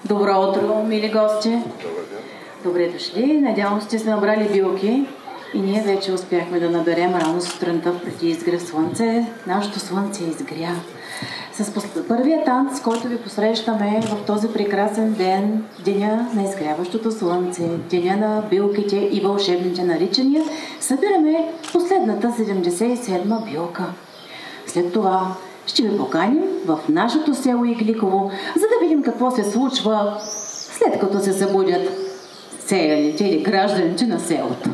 Добро утро, мили гости! Добре дошли! Надявам се, че сте набрали билки и ние вече успяхме да наберем рано сутринта преди изгрев слънце. Нашето слънце изгря. С първия танц, който ви посрещаме в този прекрасен ден, деня на изгряващото слънце, деня на билките и вълшебните наричания, събираме последната 77-ма билка. След това ще ви поканим в нашето село Игликово, за да видим какво се случва след като се събудят селяните или гражданите на селото.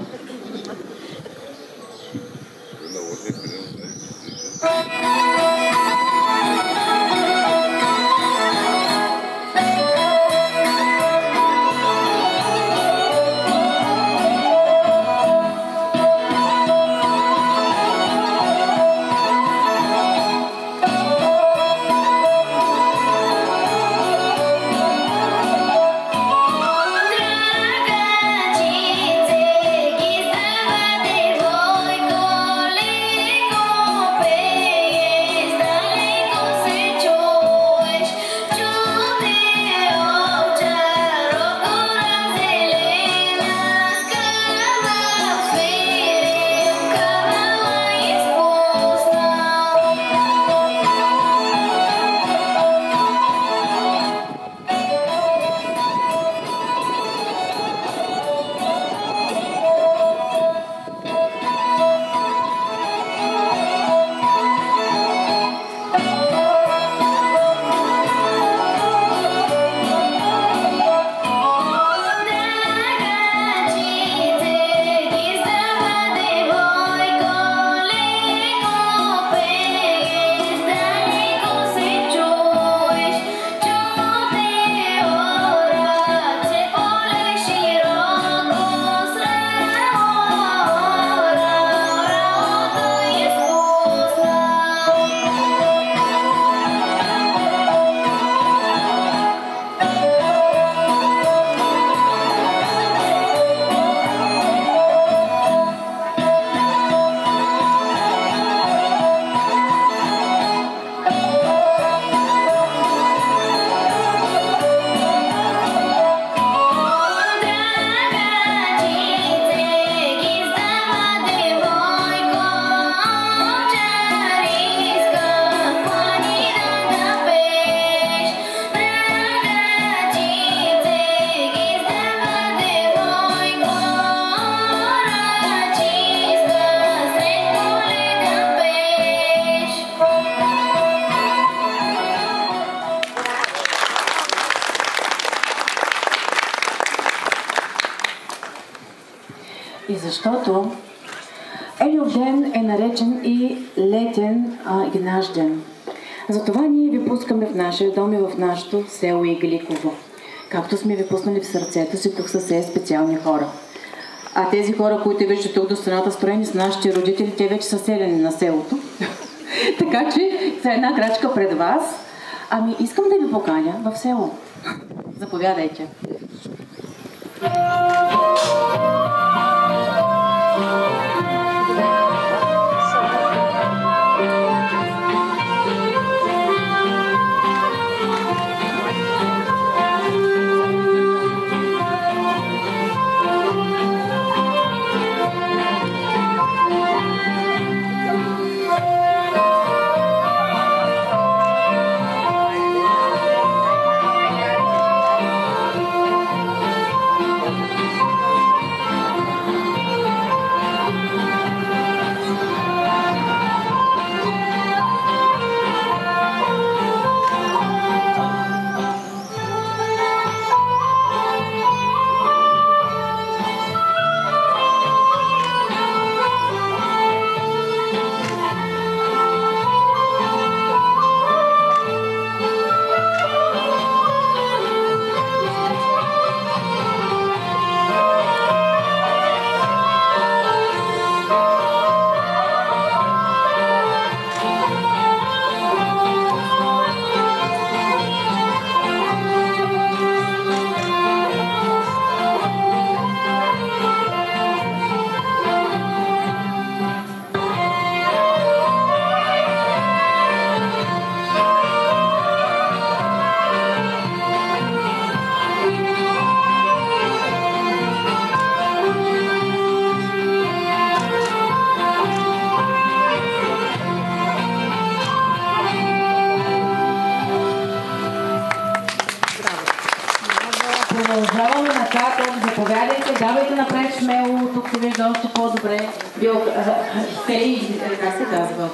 И защото Елюден е наречен и летен и наш ден. Затова ние ви пускаме в нашия дом и в нашето село Игликово. Както сме ви пуснали в сърцето си, тук са все специални хора. А тези хора, които виждате тук до страната, строени с нашите родители, те вече са селени на селото. Така че за една крачка пред вас. Ами искам да ви поканя в село. Заповядайте. ръка, заповядайте, давайте напред смело, тук се вижда още по-добре. Как се казва?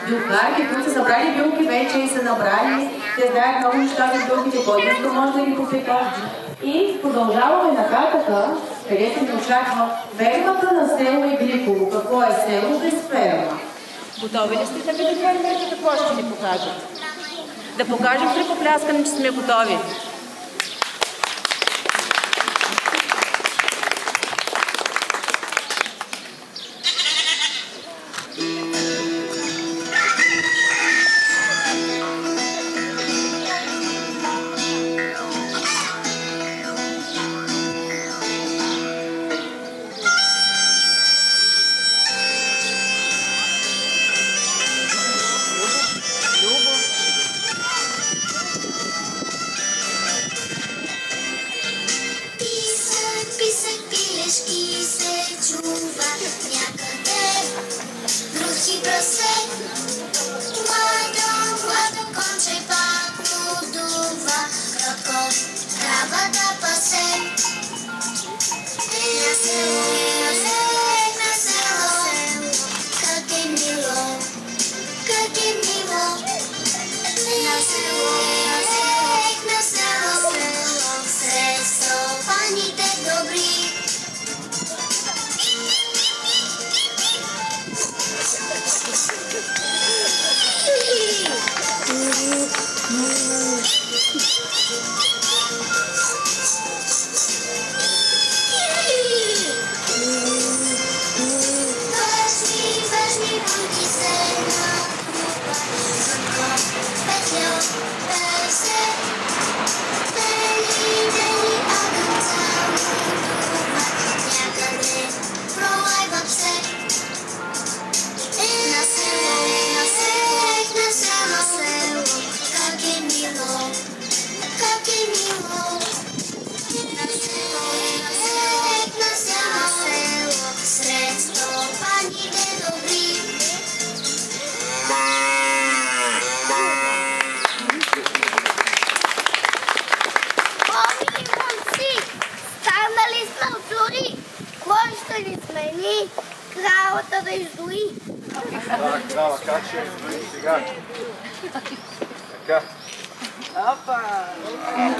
Билкарки, които са събрали билки вече и са набрали. Те знаят много неща за билките, който иска може да ги попита. И продължаваме нататъка, където ни очаква фермата на село Игликово. Какво е село без ферма? Готови ли сте да видите фермерите какво ще ни покажат? Да покажем при попляскане, че сме готови.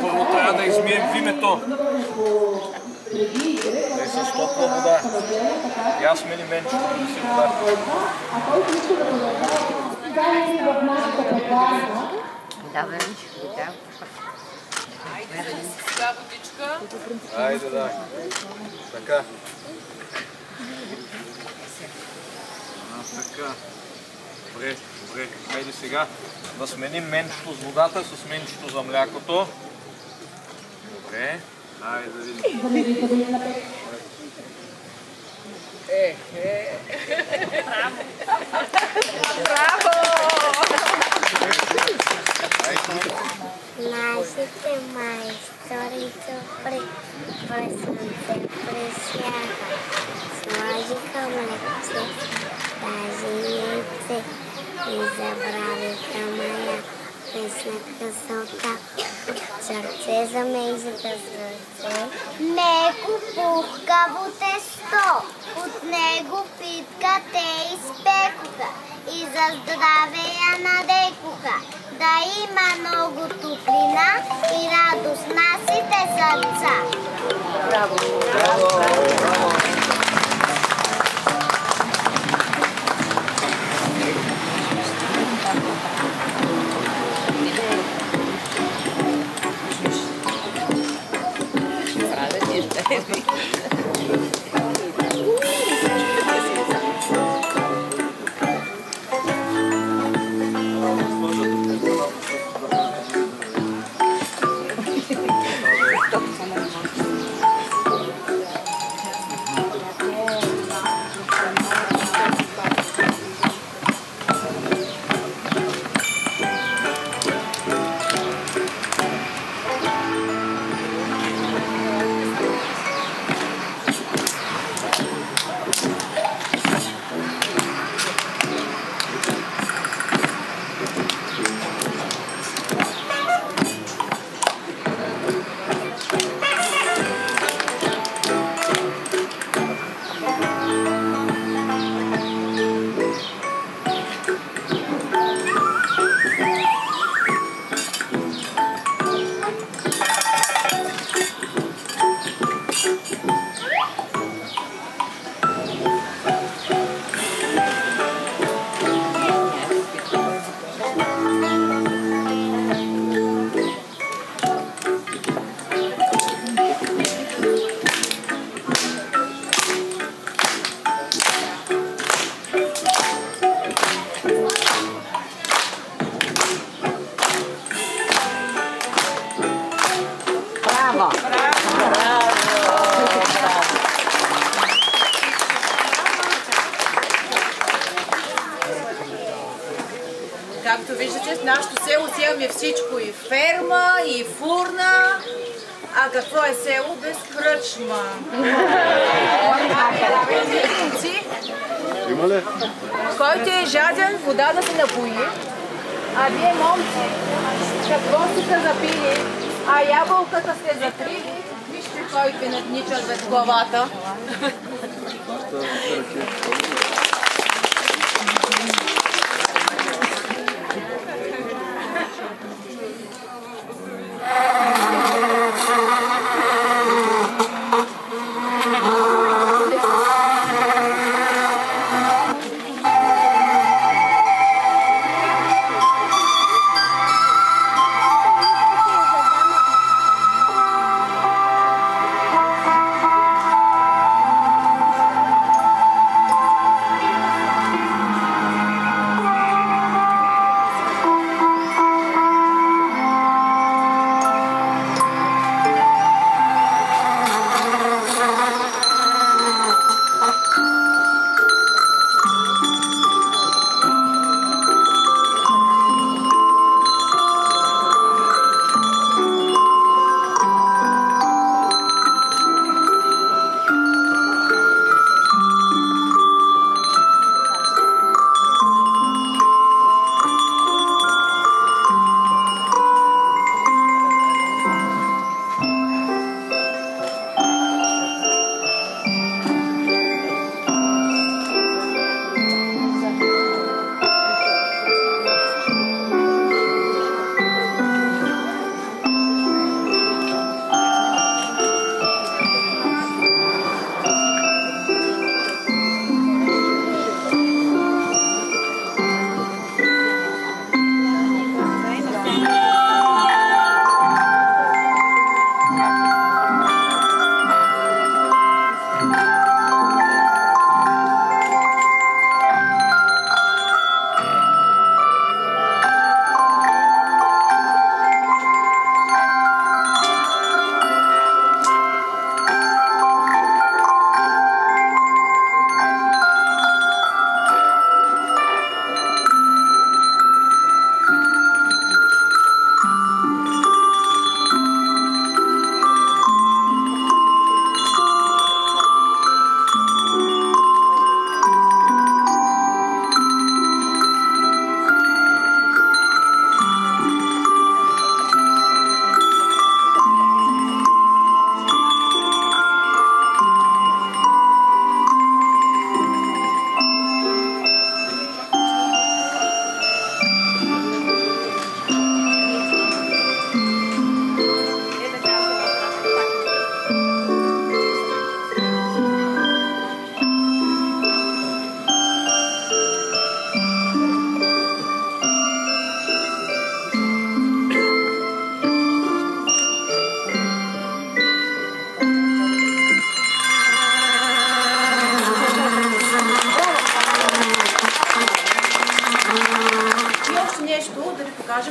Първо трябва да измием вимето. Не с топла вода. Я смени менчето да си вода. Айде, да. Така. Така. Добре, добре. Хайде сега да сменим менчето с водата с менчето за млякото. Добре. Айде да видим. Браво! Нашите майстори през слънце пресяха, сложиха млекце, даже яйце и забравиха моя песна късота. Сърце за мейзата сърце, меко пухкаво тесто, от него питката изпекоха и за здраве я надекоха. Да има много топлина и радост нашите сърца. Браво! Браво! Браво! Браво! Както виждате, в нашото село си имаме всичко, и ферма, и фурна. А какво е село без кръчма? Има ли? Който е жаден, вода да се напои. А вие, момци, какво сте запили, а ябълката сте затрили, вижте кой ви наднича зад главата.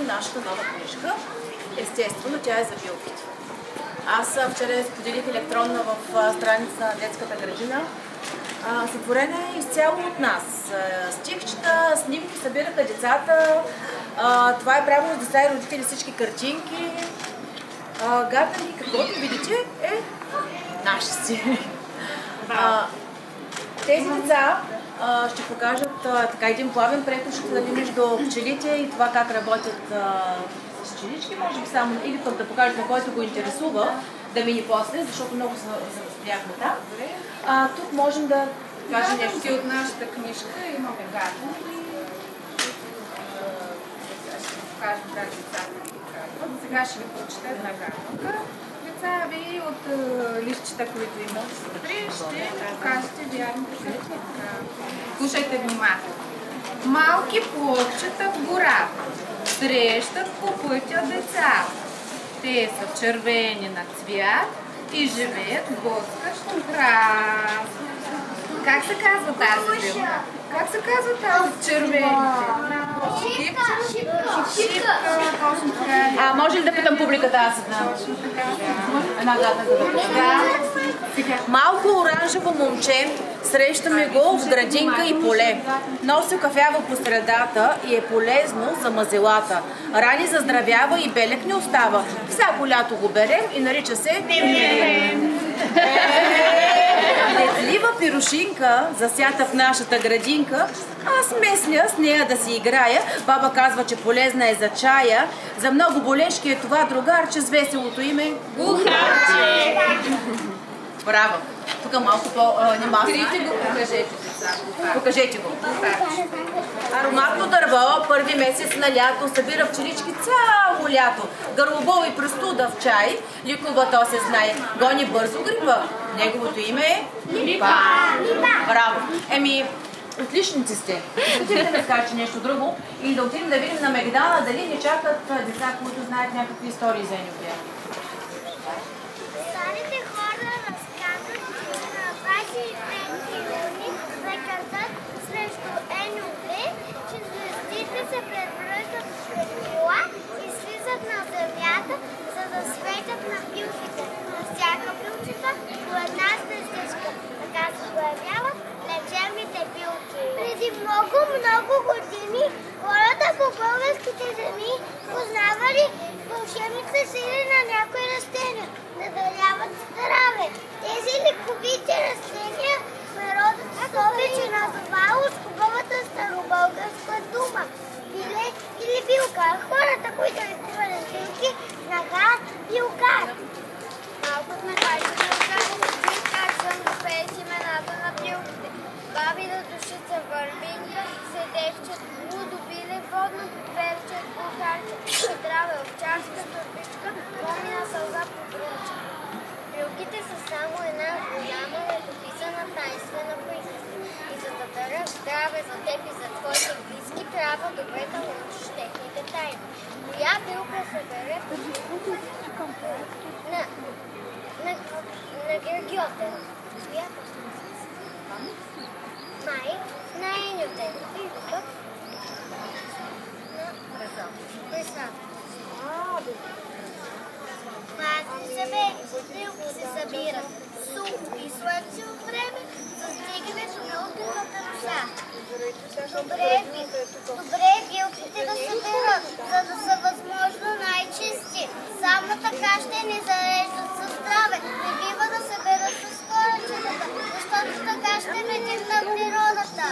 Нашата нова книжка. Естествено, тя е за билките. Аз вчера споделих електронна в страница на детската градина. Сътворена е изцяло от нас. Стихчета, снимки събираха децата. Това е правилно с деца и родители, всички картинки. Гадали, каквото видите, е наши си. Тези деца ще покажат така един плавен преход, ще дали между пчелите и това как работят с пчелички, може би само, или пък да покажат на който го интересува, да мини после, защото много се възприяхме там. Тук можем да кажем нещо. От нашата книжка имаме гадно и ще покажем как децата ги казват. Сега ще ви прочета една гадника. Деца ви от листчета, които имат вътре, ще покажете вярно как се казва. Слушайте внимателно. Малки плочета в гората срещат по пътя деца. Те са червени на цвят и живеят в блъскащ град. Как се казва тази билка? Как се казва тази червените? Шипка. Точно така. Може ли да питам публиката аз? Точно така. Една гадна да. Малко оранжево момче, срещаме го в градинка и поле. Носи кафява по средата и е полезно за мазелата. Рани заздравява и белек не остава. Всяко лято го берем и нарича се Детлива пирушинка, засята в нашата градинка. Аз месля с нея да си играя. Баба казва, че полезна е за чая. За много болешки е това другарче с веселото име Бухарче. Браво! Тук малко по-немасно. Трите го покажете, деца. Покажете го. Ароматно дърво, първи месец на лято, събира пчелички цяло лято. Гърлобол и престуда в чай, ликува то се знае. Гони бързо гриба. Неговото име е Липа. Браво! Отличници сте. Отидем да ми скажете нещо друго или да отидем да видим на Мегдана дали ни чакат деца, които знаят някакви истории за Енюпия. Старите хора разказват, че на 25 юни вечерът срещу Енюпе, че звездите се превръщат в светлила и слизат на земята, за да светят на билките. На всяка билчета по една звездичка. Така се появяват лечебните билки. Преди много години хората по българските земи познавали вълшебните сили на някои растения, да даряват здраве. Тези лековити растения народът повече назовало с хубавата старобългарска дума биле или билка. Хората, които изкривали билки, знаха билкар. Малко сме хайде билкар, как съм пеят имената на билките. Бабина душица върбинка, седевче, лудо биле, водно пеперче, бухарче, здраве, овчарска турбичка, момина сълза по грунче. Билките са само една голяма летописана тайнствена приказка. И за да дарят здраве за теб и за твоите близки, трябва добре да научиш техните тайни. Коя билка се бере на Гергьотен? Май на Енютен. И пък на Пресад. Пази се бе, билки се събират. Сухо и слънчево време за стигане до науката душа. Добре билките да събират, за да са възможно най-чисти. Само така ще ни зареждат със здраве. Не бива да се берат с коренчетата, защото така ще вредим на природата.